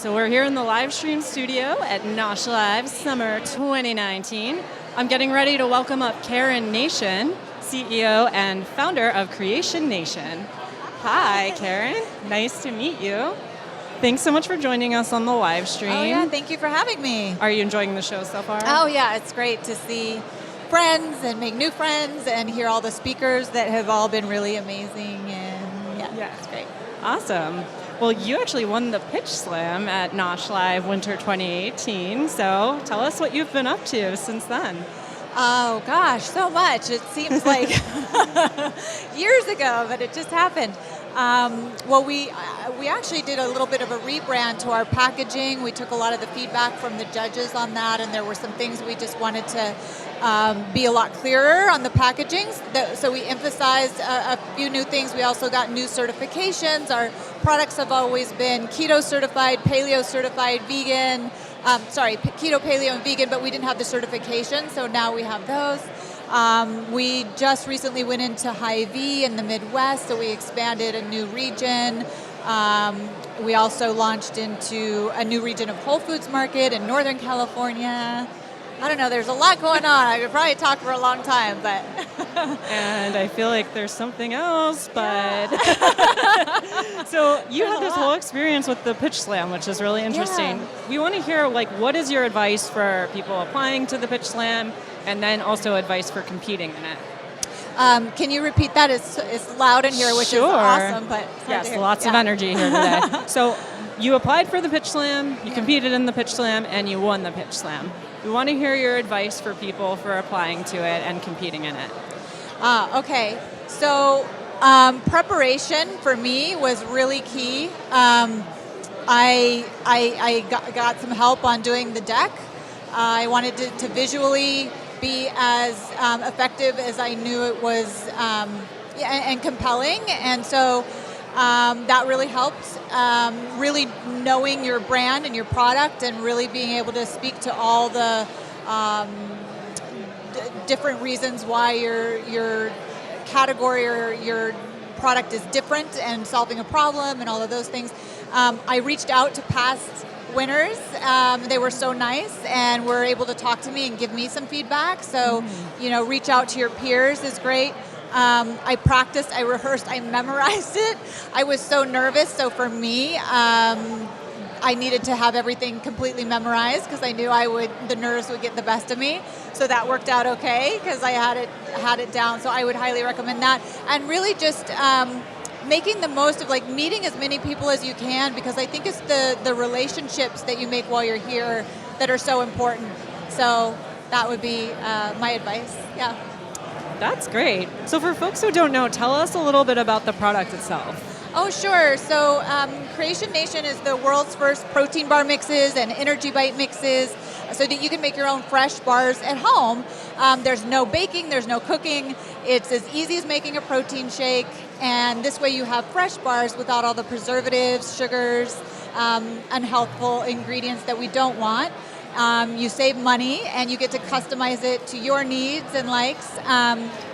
So we're here in the Livestream Studio at NOSH Live Summer 2019. I'm getting ready to welcome up Karen Nation, CEO and founder of Creation Nation. Hi, Karen. Nice to meet you. Thanks so much for joining us on the live stream. Oh yeah, thank you for having me. Are you enjoying the show so far? Oh yeah, it's great to see friends and make new friends and hear all the speakers that have all been really amazing, and yeah, it's great. Awesome. Well, you actually won the Pitch Slam at NOSH Live Winter 2018, so tell us what you've been up to since then. Oh gosh, so much. It seems like years ago, but it just happened. Well, we actually did a little bit of a rebrand to our packaging. We took a lot of the feedback from the judges on that, and there were some things we just wanted to be a lot clearer on the packaging. So we emphasized a few new things. We also got new certifications. Our products have always been keto certified, paleo certified, vegan. Keto, paleo, and vegan, but we didn't have the certification, so now we have those. We just recently went into Hy-Vee in the Midwest, so we expanded a new region. We also launched into a new region of Whole Foods Market in Northern California. I don't know, there's a lot going on. I could probably talk for a long time, but... And I feel like there's something else, but... So you had this whole experience with the Pitch Slam, which is really interesting. Yeah. We want to hear, what is your advice for people applying to the Pitch Slam, and then also advice for competing in it? Can you repeat that? It's loud in here, which is awesome, but... Yes, lots of energy here today. So you applied for the Pitch Slam, you competed in the Pitch Slam, and you won the Pitch Slam. We want to hear your advice for people for applying to it and competing in it. Okay, so preparation for me was really key. I got some help on doing the deck. I wanted to visually be as effective as I knew it was and compelling, and so that really helped. Really knowing your brand and your product and really being able to speak to all the different reasons why your category or your product is different and solving a problem and all of those things. I reached out to past winners. They were so nice and were able to talk to me and give me some feedback. So, reach out to your peers is great. I practiced, I rehearsed, I memorized it. I was so nervous, so for me, I needed to have everything completely memorized because I knew the nerves would get the best of me. So that worked out okay because I had it down. So I would highly recommend that. And really just making the most of meeting as many people as you can, because I think it's the relationships that you make while you're here that are so important. So that would be my advice, yeah. That's great. So for folks who don't know, tell us a little bit about the product itself. Oh, sure. So Creation Nation is the world's first protein bar mixes and energy bite mixes so that you can make your own fresh bars at home. There's no baking, there's no cooking. It's as easy as making a protein shake, and this way you have fresh bars without all the preservatives, sugars, unhealthful ingredients that we don't want. You save money and you get to customize it to your needs and likes.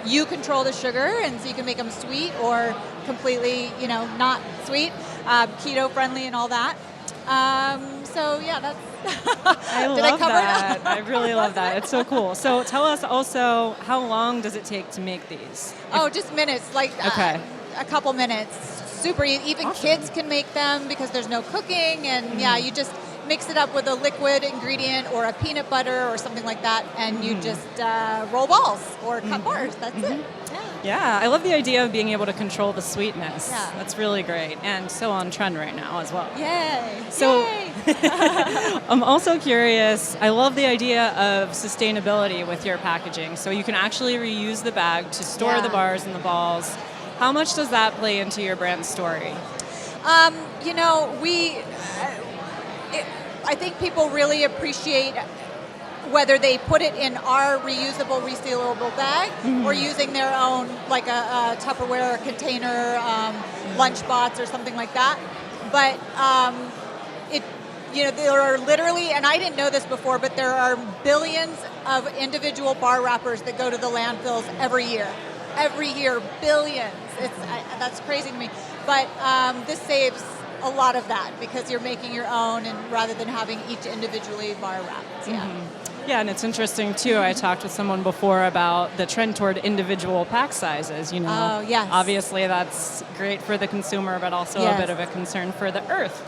You control the sugar, and so you can make them sweet or completely, not sweet, keto friendly and all that. So yeah, that's. I love that. I really love that. It's so cool. So tell us also, how long does it take to make these? Oh, just minutes, a couple minutes. Super easy. Even awesome. Kids can make them because there's no cooking, and you just mix it up with a liquid ingredient or a peanut butter or something like that, and you just roll balls or cut bars. That's it. Yeah, I love the idea of being able to control the sweetness. Yeah. That's really great, and so on trend right now as well. Yay! So, Yay. I'm also curious, I love the idea of sustainability with your packaging. So you can actually reuse the bag to store the bars and the balls. How much does that play into your brand story? I think people really appreciate whether they put it in our reusable, resealable bag or using their own, like a Tupperware container, lunchbox or something like that. But there are literally, and I didn't know this before, but there are billions of individual bar wrappers that go to the landfills every year. Every year, billions. That's crazy to me. But this saves a lot of that because you're making your own, and rather than having each individually bar wrapped. Yeah. Yeah, and it's interesting too. I talked with someone before about the trend toward individual pack sizes. Oh, yes. Obviously that's great for the consumer, but also a bit of a concern for the earth.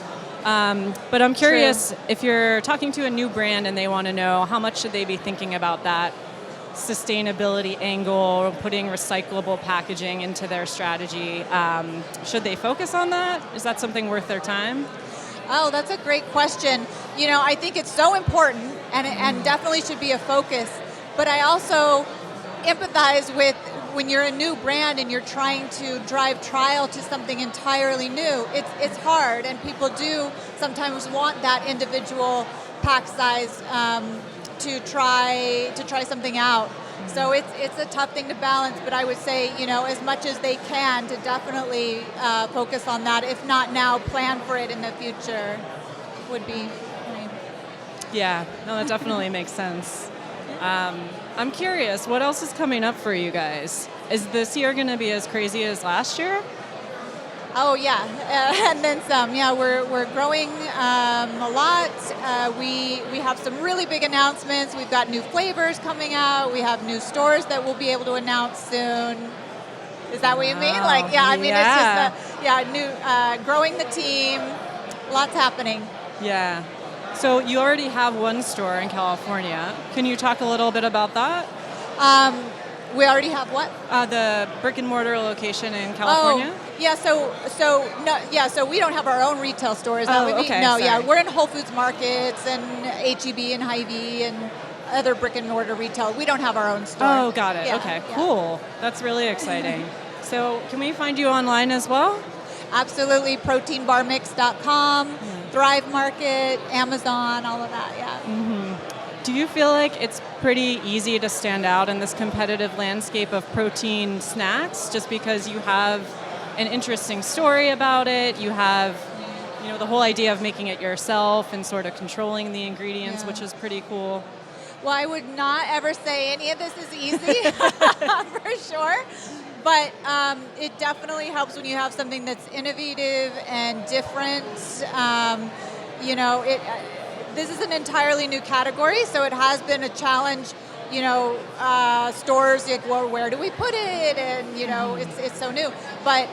But I'm curious, if you're talking to a new brand and they want to know how much should they be thinking about that sustainability angle, putting recyclable packaging into their strategy, should they focus on that? Is that something worth their time? Oh, that's a great question. I think it's so important and definitely should be a focus. But I also empathize with when you're a new brand and you're trying to drive trial to something entirely new. It's hard, and people do sometimes want that individual pack size to try something out. So it's a tough thing to balance, but I would say, as much as they can, to definitely focus on that. If not now, plan for it in the future would be great. Yeah, no, that definitely makes sense. I'm curious, what else is coming up for you guys? Is this year going to be as crazy as last year? Oh yeah, and then some. Yeah, we're growing a lot. We have some really big announcements. We've got new flavors coming out. We have new stores that we'll be able to announce soon. Is that what you mean? It's just new, growing the team. Lots happening. Yeah. So you already have one store in California. Can you talk a little bit about that? We already have what? The brick and mortar location in California. Oh, yeah. So we don't have our own retail stores. Okay. No, sorry. yeah, we're in Whole Foods markets and HEB and Hy-Vee and other brick and mortar retail. We don't have our own store. Oh, got it. Yeah, okay, yeah. Cool. That's really exciting. So, can we find you online as well? Absolutely. ProteinBarMix.com, Thrive Market, Amazon, all of that. Yeah. Do you feel like it's pretty easy to stand out in this competitive landscape of protein snacks just because you have an interesting story about it? You have, the whole idea of making it yourself and sort of controlling the ingredients, which is pretty cool. Well, I would not ever say any of this is easy, for sure. But it definitely helps when you have something that's innovative and different. This is an entirely new category, so it has been a challenge. Stores like, well, where do we put it? And it's so new. But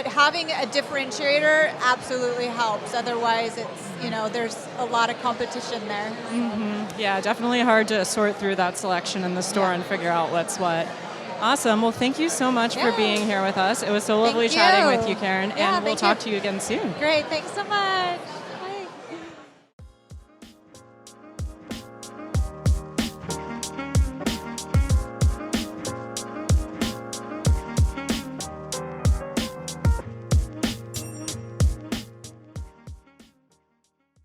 having a differentiator absolutely helps. Otherwise, it's there's a lot of competition there. Yeah, definitely hard to sort through that selection in the store and figure out what's what. Awesome. Well, thank you so much for being here with us. It was so lovely chatting with you, Karen, and we'll talk to you again soon. Great. Thanks so much.